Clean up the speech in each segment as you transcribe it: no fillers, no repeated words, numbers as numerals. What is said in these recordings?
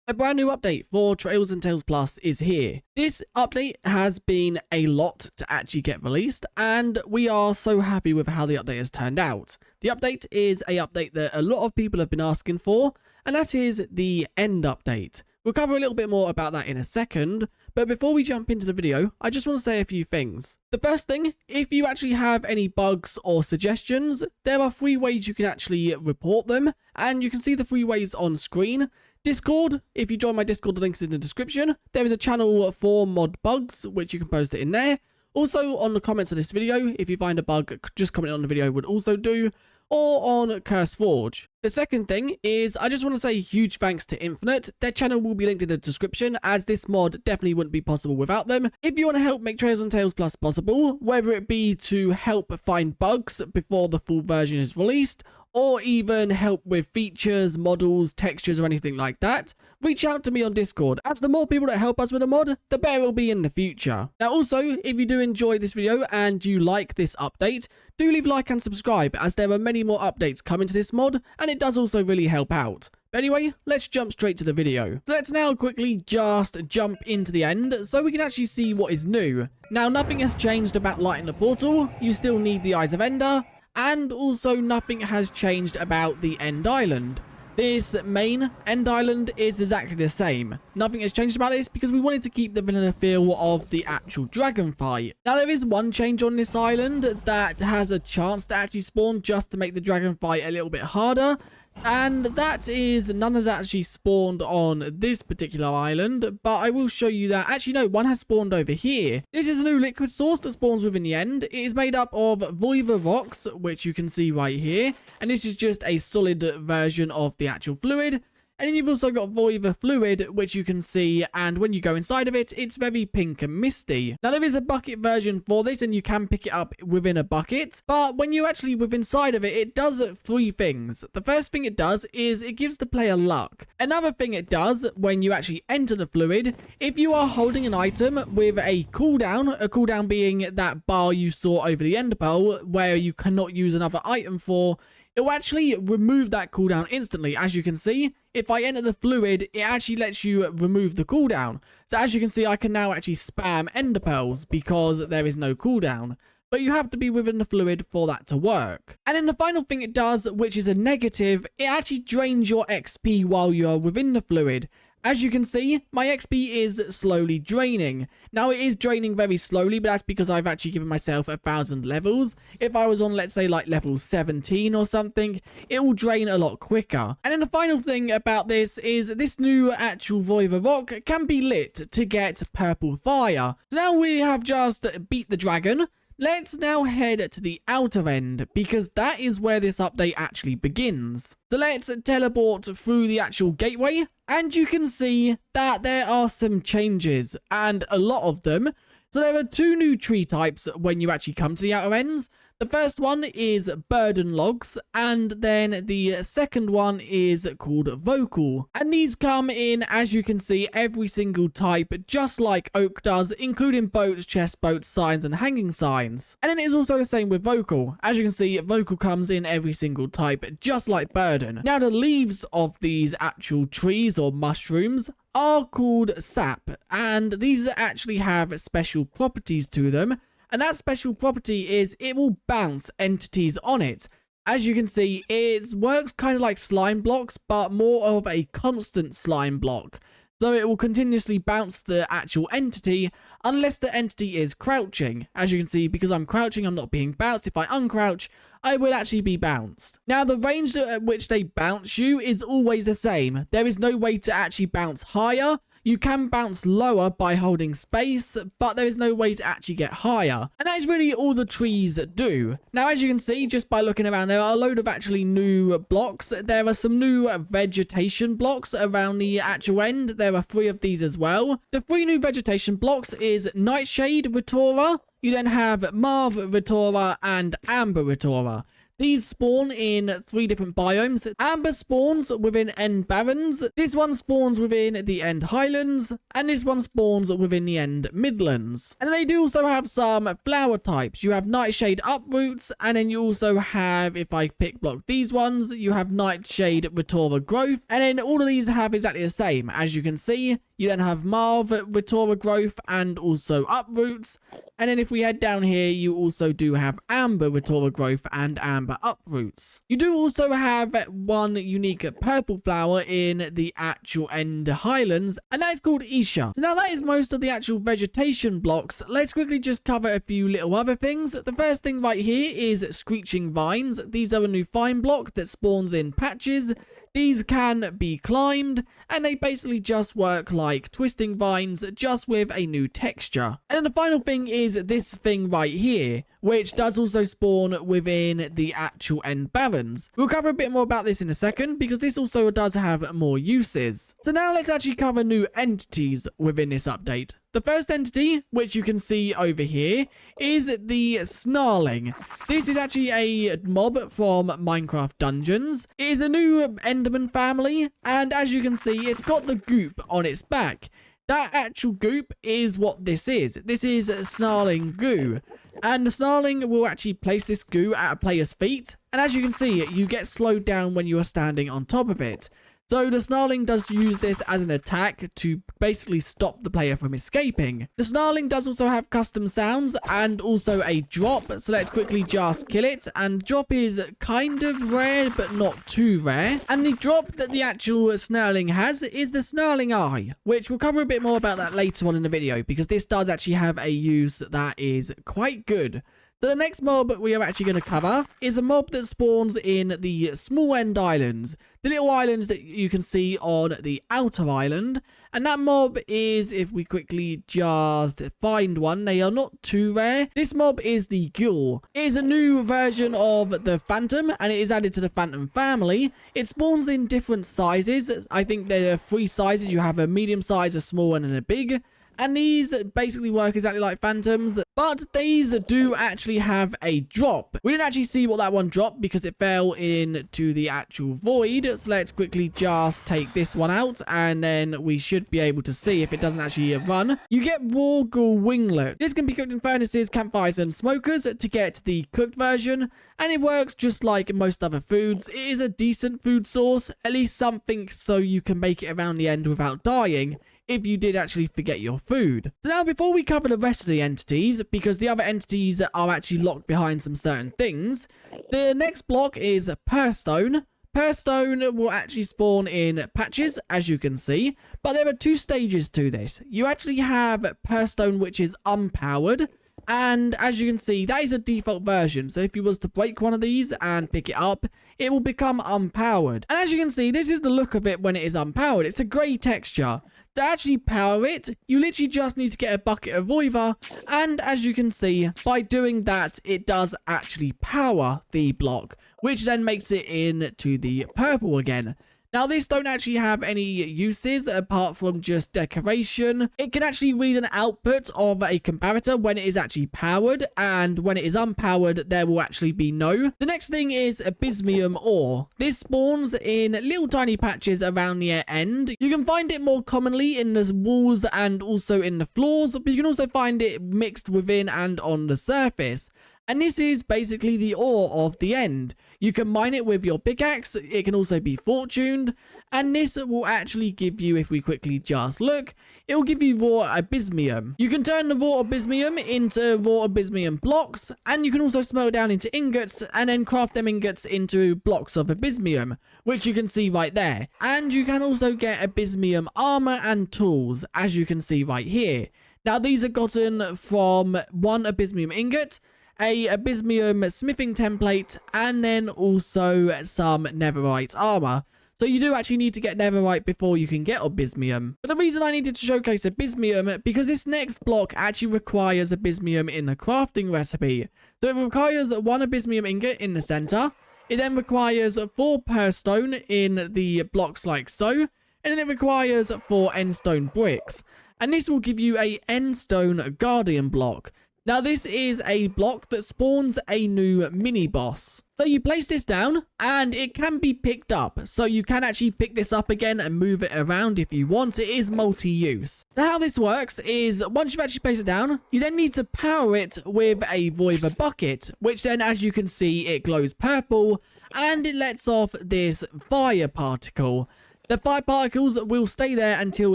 A brand new update for Trails and Tales Plus is here. This update has been a lot to actually get released, and we are so happy with how the update has turned out. The update is a update that a lot of people have been asking for, and that is the end update. We'll cover a little bit more about that in a second, but before we jump into the video, I just want to say a few things. The first thing, if you actually have any bugs or suggestions, there are 3 ways you can actually report them, and you can see the 3 ways on screen. Discord, if you join my Discord, the link is in the description. There is a channel for mod bugs, which you can post it in there. Also, on the comments of this video, if you find a bug, just comment on the video would also do. Or on CurseForge. The second thing is, I just want to say huge thanks to Infinite. Their channel will be linked in the description, as this mod definitely wouldn't be possible without them. If you want to help make Trails and Tales Plus possible, whether it be to help find bugs before the full version is released, or even help with features, models, textures, or anything like that, reach out to me on Discord, as the more people that help us with a mod, the better it'll be in the future. Now also, if you do enjoy this video and you like this update, do leave a like and subscribe, as there are many more updates coming to this mod, and it does also really help out. But anyway, let's jump straight to the video. So let's now quickly just jump into the end, so we can actually see what is new. Now nothing has changed about lighting the portal, you still need the Eyes of Ender, and also nothing has changed about the End Island. This main End Island is exactly the same. Nothing has changed about this because we wanted to keep the vanilla feel of the actual dragon fight. Now there is one change on this island that has a chance to actually spawn just to make the dragon fight a little bit harder. And that is, none has actually spawned on this particular island, but I will show you that. Actually, no, one has spawned over here. This is a new liquid source that spawns within the end. It is made up of Voiva rocks, which you can see right here. And this is just a solid version of the actual fluid. And then you've also got Voiva fluid, which you can see, and when you go inside of it, it's very pink and misty. Now there is a bucket version for this, and you can pick it up within a bucket, but when you actually within inside of it, it does 3 things. The first thing it does is it gives the player luck. Another thing it does when you actually enter the fluid, if you are holding an item with a cooldown being that bar you saw over the end pearl, where you cannot use another item for, it will actually remove that cooldown instantly. As you can see, if I enter the fluid, it actually lets you remove the cooldown. So as you can see, I can now actually spam ender pearls because there is no cooldown. But you have to be within the fluid for that to work. And then the final thing it does, which is a negative, it actually drains your XP while you are within the fluid. As you can see, my XP is slowly draining. Now it is draining very slowly, but that's because I've actually given myself 1,000 levels. If I was on, let's say, like level 17 or something, it will drain a lot quicker. And then the final thing about this is this new actual Voiva rock can be lit to get purple fire. So now we have just beat the dragon. Let's now head to the outer end, because that is where this update actually begins. So let's teleport through the actual gateway, and you can see that there are some changes, and a lot of them. So there are 2 new tree types when you actually come to the outer ends. The first one is burden logs, and then the second one is called vocal. And these come in, as you can see, every single type, just like oak does, including boats, chest boats, signs, and hanging signs. And then it is also the same with vocal. As you can see, vocal comes in every single type, just like burden. Now the leaves of these actual trees or mushrooms are called sap, and these actually have special properties to them. And that special property is it will bounce entities on it. As you can see, it works kind of like slime blocks, but more of a constant slime block. So it will continuously bounce the actual entity unless the entity is crouching. As you can see, because I'm crouching, I'm not being bounced. If I uncrouch, I will actually be bounced. Now, the range at which they bounce you is always the same. There is no way to actually bounce higher. You can bounce lower by holding space, but there is no way to actually get higher. And that is really all the trees do. Now, as you can see, just by looking around, there are a load of actually new blocks. There are some new vegetation blocks around the actual end. There are 3 of these as well. The 3 new vegetation blocks is Nightshade Retora. You then have Marv Retora and Amber Retora. These spawn in 3 different biomes. Amber spawns within End Barrens, this one spawns within the End Highlands, and this one spawns within the End Midlands. And they do also have some flower types. You have Nightshade Uproots, and then you also have, if I pick block these ones, you have Nightshade Retora Growth, and then all of these have exactly the same. As you can see, you then have Marv Retora Growth and also Uproots. And then if we head down here, you also do have Amber Retora Growth and Amber Uproots. You do also have one unique purple flower in the actual End Highlands, and that is called Isha. So now that is most of the actual vegetation blocks. Let's quickly just cover a few little other things. The first thing right here is Screeching Vines. These are a new vine block that spawns in patches. These can be climbed, and they basically just work like twisting vines, just with a new texture. And then the final thing is this thing right here, which does also spawn within the actual End Barrens. We'll cover a bit more about this in a second, because this also does have more uses. So now let's actually cover new entities within this update. The first entity, which you can see over here, is the Snarling. This is actually a mob from Minecraft Dungeons. It is a new Enderman family, and as you can see, it's got the goop on its back. That actual goop is what this is. This is Snarling goo. And the Snarling will actually place this goo at a player's feet, and as you can see, you get slowed down when you are standing on top of it. So the Snarling does use this as an attack to basically stop the player from escaping. The Snarling does also have custom sounds and also a drop, so let's quickly just kill it. And drop is kind of rare, but not too rare. And the drop that the actual Snarling has is the Snarling Eye, which we'll cover a bit more about that later on in the video, because this does actually have a use that is quite good. So the next mob we are actually going to cover is a mob that spawns in the small end islands. The little islands that you can see on the outer island. And that mob is, if we quickly just find one, they are not too rare. This mob is the Ghoul. It is a new version of the Phantom, and it is added to the Phantom family. It spawns in different sizes. I think there are 3 sizes. You have a medium size, a small one, and a big. And these basically work exactly like Phantoms, but these do actually have a drop. We didn't actually see what that one dropped because it fell into the actual void. So let's quickly just take this one out, and then we should be able to see if it doesn't actually run. You get Raw Ghoul Winglet. This can be cooked in furnaces, campfires, and smokers to get the cooked version. And it works just like most other foods. It is a decent food source, at least something so you can make it around the end without dying, if you did actually forget your food. So now before we cover the rest of the entities, because the other entities are actually locked behind some certain things, the next block is Purstone. Purstone will actually spawn in patches, as you can see, but there are 2 stages to this. You actually have Purstone, which is unpowered, and as you can see, that is a default version. So if you was to break one of these and pick it up, it will become unpowered. And as you can see, this is the look of it when it is unpowered. It's a grey texture. To actually power it, you literally just need to get a bucket of Voiva, and as you can see, by doing that, it does actually power the block, which then makes it into the purple again. Now, this don't actually have any uses apart from just decoration. It can actually read an output of a comparator when it is actually powered, and when it is unpowered, there will actually be no. The next thing is a Bismi Ore. This spawns in little tiny patches around the end. You can find it more commonly in the walls and also in the floors, but you can also find it mixed within and on the surface. And this is basically the ore of the end. You can mine it with your pickaxe. It can also be fortuned. And this will actually give you, if we quickly just look, it will give you raw abysmium. You can turn the raw abysmium into raw abysmium blocks. And you can also smelt down into ingots and then craft them ingots into blocks of abysmium, which you can see right there. And you can also get abysmium armor and tools, as you can see right here. Now, these are gotten from 1 abysmium ingot, a abysmium smithing template, and then also some netherite armor. So you do actually need to get netherite before you can get abysmium. But the reason I needed to showcase abysmium, because this next block actually requires abysmium in the crafting recipe. So it requires 1 abysmium ingot in the center. It then requires 4 Purstone in the blocks like so. And then it requires 4 endstone bricks. And this will give you a endstone guardian block. Now this is a block that spawns a new mini boss. So you place this down and it can be picked up. So you can actually pick this up again and move it around if you want. It is multi-use. So how this works is once you've actually placed it down, you then need to power it with a Voiva bucket, which then, as you can see, it glows purple and it lets off this fire particle. The fire particles will stay there until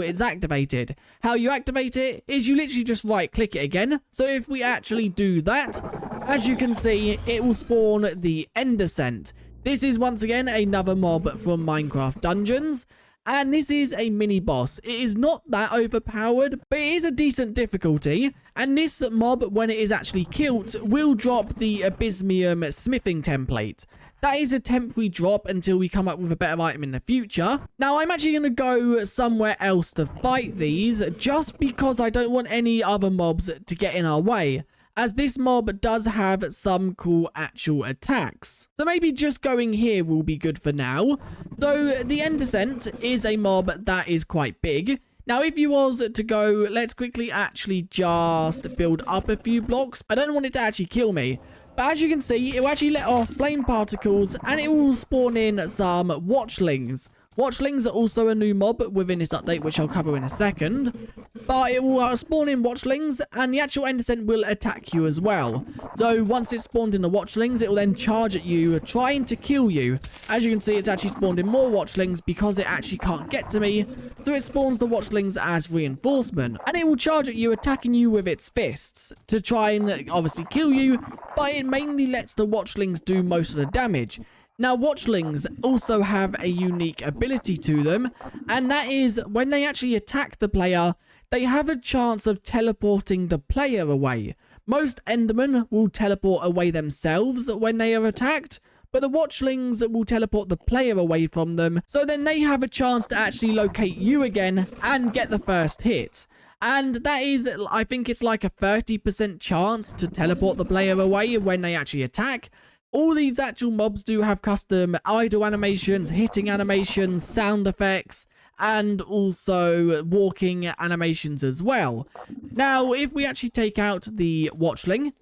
it's activated. How you activate it is you literally just right click it again. So if we actually do that, as you can see, it will spawn the End Ascent. This is once again another mob from Minecraft Dungeons. And this is a mini boss. It is not that overpowered, but it is a decent difficulty. And this mob, when it is actually killed, will drop the Abysmium smithing template. That is a temporary drop until we come up with a better item in the future. Now, I'm actually going to go somewhere else to fight these, just because I don't want any other mobs to get in our way, as this mob does have some cool actual attacks. So maybe just going here will be good for now. So the End Ascent is a mob that is quite big. Now, if you was to go, let's quickly actually just build up a few blocks. I don't want it to actually kill me. But as you can see, it will actually let off flame particles and it will spawn in some watchlings. Watchlings are also a new mob within this update, which I'll cover in a second. But it will spawn in watchlings and the actual End Ascent will attack you as well. So once it's spawned in the watchlings, it will then charge at you, trying to kill you. As you can see, it's actually spawned in more watchlings because it actually can't get to me. So it spawns the watchlings as reinforcement. And it will charge at you, attacking you with its fists to try and obviously kill you. But it mainly lets the watchlings do most of the damage. Now, watchlings also have a unique ability to them, and that is when they actually attack the player, they have a chance of teleporting the player away. Most Endermen will teleport away themselves when they are attacked, but the watchlings will teleport the player away from them, so then they have a chance to actually locate you again and get the first hit. And that is, I think it's like a 30% chance to teleport the player away when they actually attack. All these actual mobs do have custom idle animations, hitting animations, sound effects, and also walking animations as well. Now, if we actually take out the watchling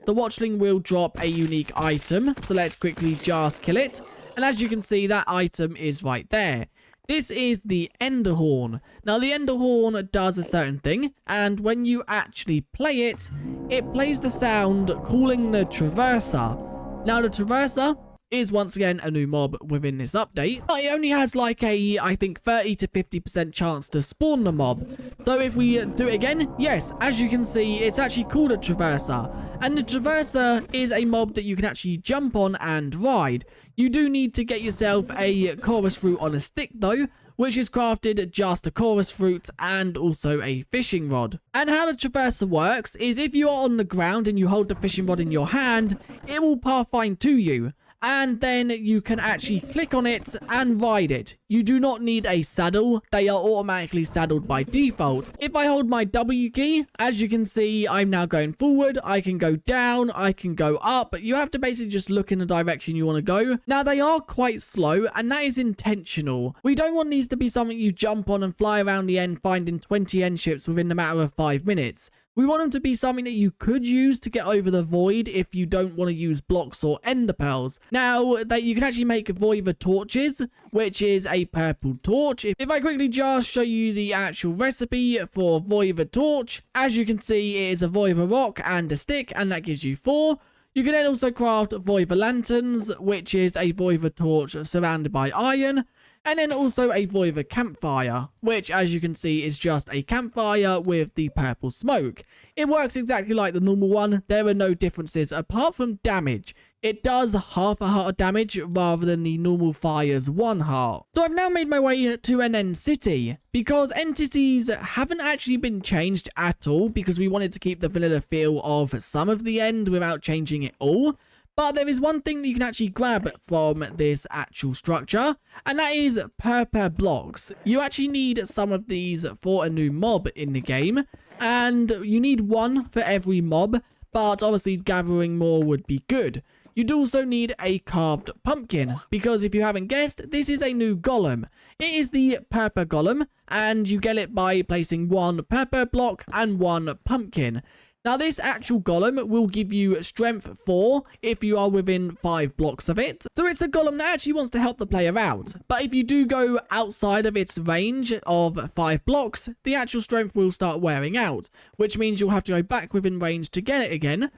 will drop a unique item. So let's quickly just kill it. And as you can see, that item is right there. This is the Ender Horn. Now, the Ender Horn does a certain thing, and when you actually play it, it plays the sound calling the Traverser. Now, the Traverser is once again a new mob within this update, but it only has like a, I think, 30 to 50% chance to spawn the mob. So if we do it again, yes, as you can see, it's actually called a Traverser. And the Traverser is a mob that you can actually jump on and ride. You do need to get yourself a chorus fruit on a stick though, which is crafted just a chorus fruit and also a fishing rod. And how the Traverser works is if you are on the ground and you hold the fishing rod in your hand, it will pathfind to you. And then you can actually click on it and ride it. You do not need a saddle. They are automatically saddled by default. If I hold my W key, as you can see, I'm now going forward. I can go down. I can go up. You have to basically just look in the direction you want to go. Now, they are quite slow, and that is intentional. We don't want these to be something you jump on and fly around the end, finding 20 end ships within the matter of 5 minutes. We want them to be something that you could use to get over the void if you don't want to use blocks or ender pearls. Now, that you can actually make Voiva torches, which is a purple torch. If I quickly just show you the actual recipe for Voiva torch, as you can see, it is a Voiva rock and a stick, and that gives you 4. You can then also craft Voiva lanterns, which is a Voiva torch surrounded by iron. And then also a Voiva campfire, which as you can see is just a campfire with the purple smoke. It works exactly like the normal one. There are no differences apart from damage. It does half a heart of damage rather than the normal fire's 1 heart. So I've now made my way to an end city because entities haven't actually been changed at all because we wanted to keep the vanilla feel of some of the end without changing it all. But there is one thing that you can actually grab from this actual structure, and that is purple blocks. You actually need some of these for a new mob in the game, and you need 1 for every mob, but obviously gathering more would be good. You'd also need a carved pumpkin, because if you haven't guessed, this is a new golem. It is the purple golem, and you get it by placing 1 purple block and 1 pumpkin. Now, this actual golem will give you strength 4 if you are within 5 blocks of it. So it's a golem that actually wants to help the player out. But if you do go outside of its range of 5 blocks, the actual strength will start wearing out, which means you'll have to go back within range to get it again.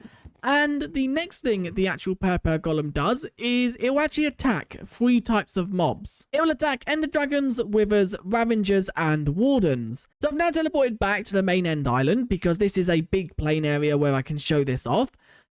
And the next thing the actual Purple Golem does is it will actually attack 3 types of mobs. It will attack Ender Dragons, Withers, Ravengers, and Wardens. So I've now teleported back to the main end island because this is a big plain area where I can show this off.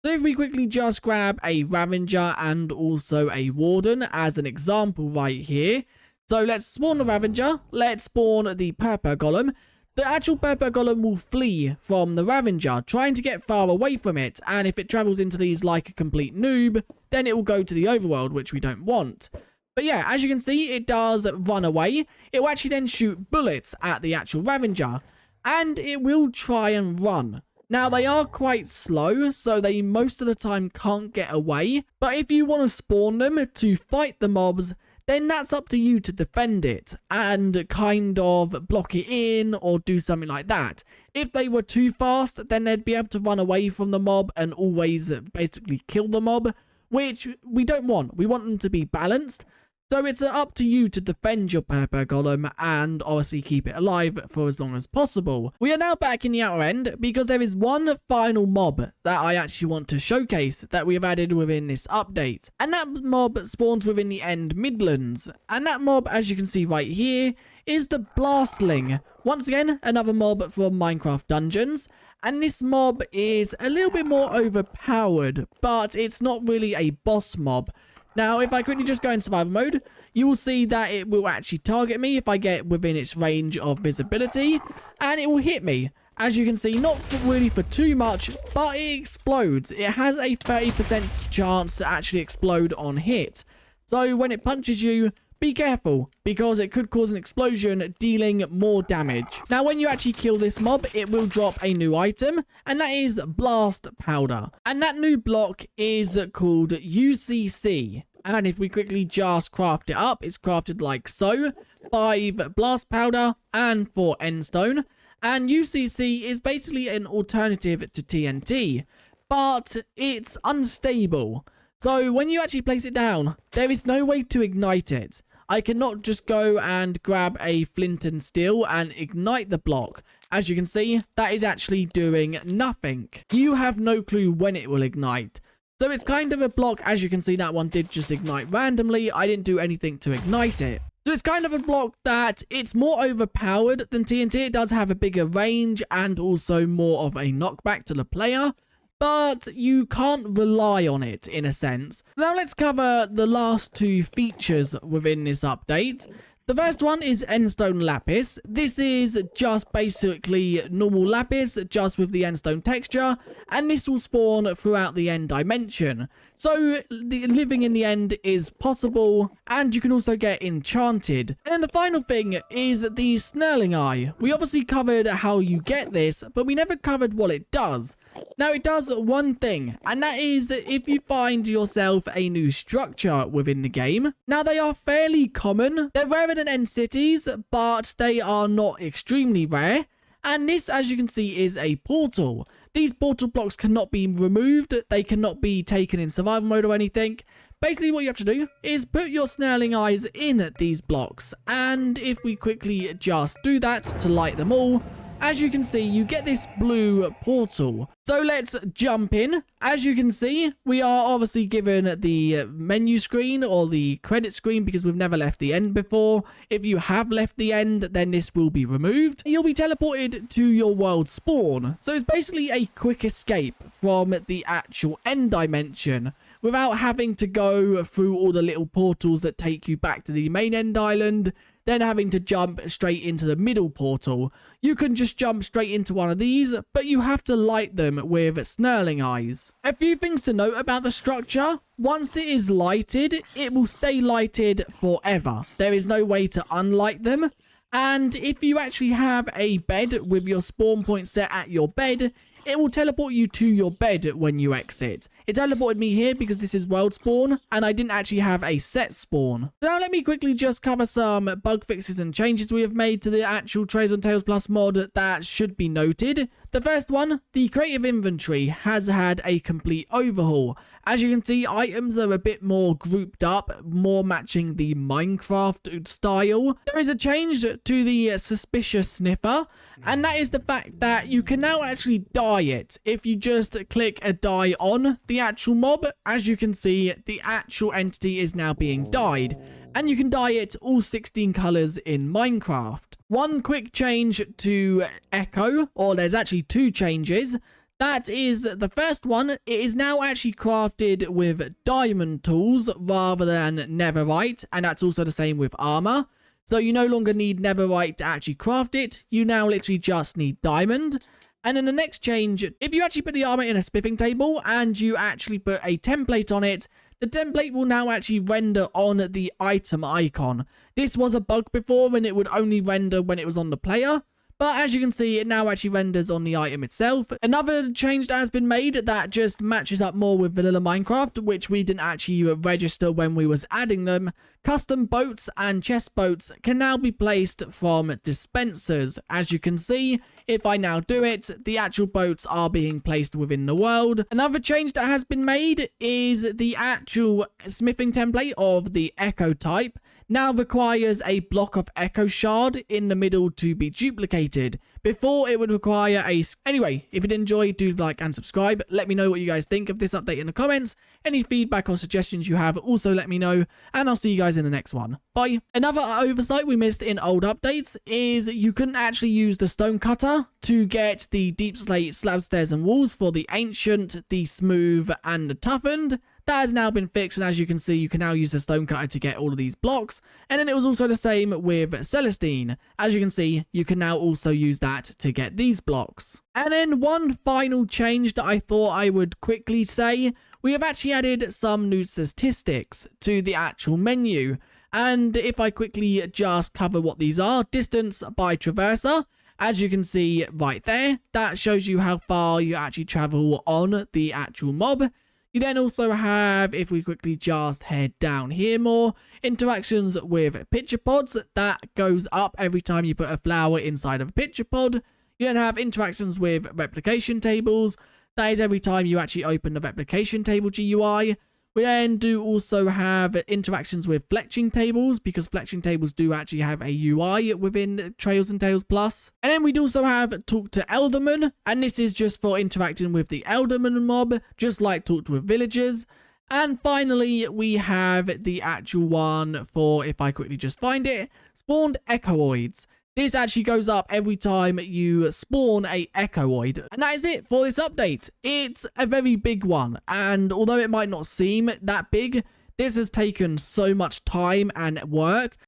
So if we quickly just grab a Ravenger and also a Warden as an example right here. So let's spawn the Ravenger, let's spawn the Purple Golem. The actual Purple Golem will flee from the Ravenger, trying to get far away from it, and if it travels into these like a complete noob, then it will go to the overworld, which we don't want. But yeah, as you can see, it does run away. It will actually then shoot bullets at the actual Ravenger, and it will try and run. Now, they are quite slow, so they most of the time can't get away, but if you want to spawn them to fight the mobs, then that's up to you to defend it and kind of block it in or do something like that. If they were too fast, then they'd be able to run away from the mob and always basically kill the mob, which we don't want. We want them to be balanced. So it's up to you to defend your Purple Golem and obviously keep it alive for as long as possible. We are now back in the outer end because there is one final mob that I actually want to showcase that we have added within this update. And that mob spawns within the end Midlands. And that mob, as you can see right here, is the Blastling. Once again, another mob from Minecraft Dungeons. And this mob is a little bit more overpowered, but it's not really a boss mob. Now, if I quickly just go in survival mode, you will see that it will actually target me if I get within its range of visibility, and it will hit me. As you can see, not really for too much, but it explodes. It has a 30% chance to actually explode on hit. So when it punches you, be careful, because it could cause an explosion, dealing more damage. Now, when you actually kill this mob, it will drop a new item, and that is Blast Powder. And that new block is called UCC. And if we quickly just craft it up, it's crafted like so. 5 Blast Powder and 4 Endstone. And UCC is basically an alternative to TNT, but it's unstable. So when you actually place it down, there is no way to ignite it. I cannot just go and grab a flint and steel and ignite the block. As you can see, that is actually doing nothing. You have no clue when it will ignite. So it's kind of a block. As you can see, that one did just ignite randomly. I didn't do anything to ignite it. So it's kind of a block that it's more overpowered than TNT. It does have a bigger range and also more of a knockback to the player, but you can't rely on it in a sense. Now let's cover the last 2 features within this update. The first one is Endstone Lapis. This is just basically normal lapis, just with the endstone texture, and this will spawn throughout the end dimension. So living in the end is possible, and you can also get enchanted. And then the final thing is the Snarling Eye. We obviously covered how you get this, but we never covered what it does. Now it does one thing, and that is if you find yourself a new structure within the game. Now they are fairly common. They're rarer than end cities, but they are not extremely rare. And this, as you can see, is a portal. These portal blocks cannot be removed. They cannot be taken in survival mode or anything. Basically, what you have to do is put your Snarling Eyes in these blocks. And if we quickly just do that to light them all, as you can see, you get this blue portal. So let's jump in. As you can see, we are obviously given the menu screen or the credit screen because we've never left the end before. If you have left the end, then this will be removed. You'll be teleported to your world spawn. So it's basically a quick escape from the actual end dimension without having to go through all the little portals that take you back to the main end island, then having to jump straight into the middle portal. You can just jump straight into one of these, but you have to light them with Snarling Eyes. A few things to note about the structure. Once it is lighted, it will stay lighted forever. There is no way to unlight them. And if you actually have a bed with your spawn point set at your bed, it will teleport you to your bed when you exit. it teleported me here because this is world spawn, and I didn't actually have a set spawn. So now let me quickly just cover some bug fixes and changes we have made to the actual Trails and Tales Plus mod that should be noted. The first one, the creative inventory has had a complete overhaul. As you can see, items are a bit more grouped up, more matching the Minecraft style. There is a change to the suspicious sniffer, and that is the fact that you can now actually dye it. If you just click a dye on the actual mob, as you can see, the actual entity is now being dyed. And you can dye it all 16 colors in Minecraft. One quick change to Echo, or there's actually two changes. That is, the first one, it is now actually crafted with diamond tools rather than netherite, and that's also the same with armor. So you no longer need netherite to actually craft it, you now literally just need diamond. And then the next change, if you actually put the armor in a smithing table and you actually put a template on it, the template will now actually render on the item icon. This was a bug before when it would only render when it was on the player. But as you can see, it now actually renders on the item itself. Another change that has been made that just matches up more with vanilla Minecraft, which we didn't actually register when we was adding them. Custom boats and chest boats can now be placed from dispensers. As you can see, if I now do it, the actual boats are being placed within the world. Another change that has been made is the actual smithing template of the Echo type now requires a block of Echo shard in the middle to be duplicated. Before, it would require a... Anyway, if you did enjoy, do like and subscribe. Let me know what you guys think of this update in the comments. Any feedback or suggestions you have, also let me know. And I'll see you guys in the next one. Bye. Another oversight we missed in old updates is you couldn't actually use the stone cutter to get the deep slate slab stairs and walls for the ancient, the smooth, and the toughened. That has now been fixed, and as you can see, you can now use the stone cutter to get all of these blocks. And then it was also the same with Celestine. As you can see, you can now also use that to get these blocks. And then one final change that I thought I would quickly say, we have actually added some new statistics to the actual menu. And if I quickly just cover what these are, distance by traverser. As you can see right there, that shows you how far you actually travel on the actual mob. You then also have, if we quickly just head down here more, interactions with picture pods. That goes up every time you put a flower inside of a picture pod. You then have interactions with replication tables. That is every time you actually open the replication table GUI. We then do also have interactions with fletching tables, because fletching tables do actually have a UI within Trails and Tales Plus. And then we'd also have Talk to Elderman, and this is just for interacting with the Elderman mob, just like Talk to Villagers. And finally, we have the actual one for, if I quickly just find it, Spawned Echoids. This actually goes up every time you spawn a Echoid. And that is it for this update. It's a very big one, and although it might not seem that big, this has taken so much time and work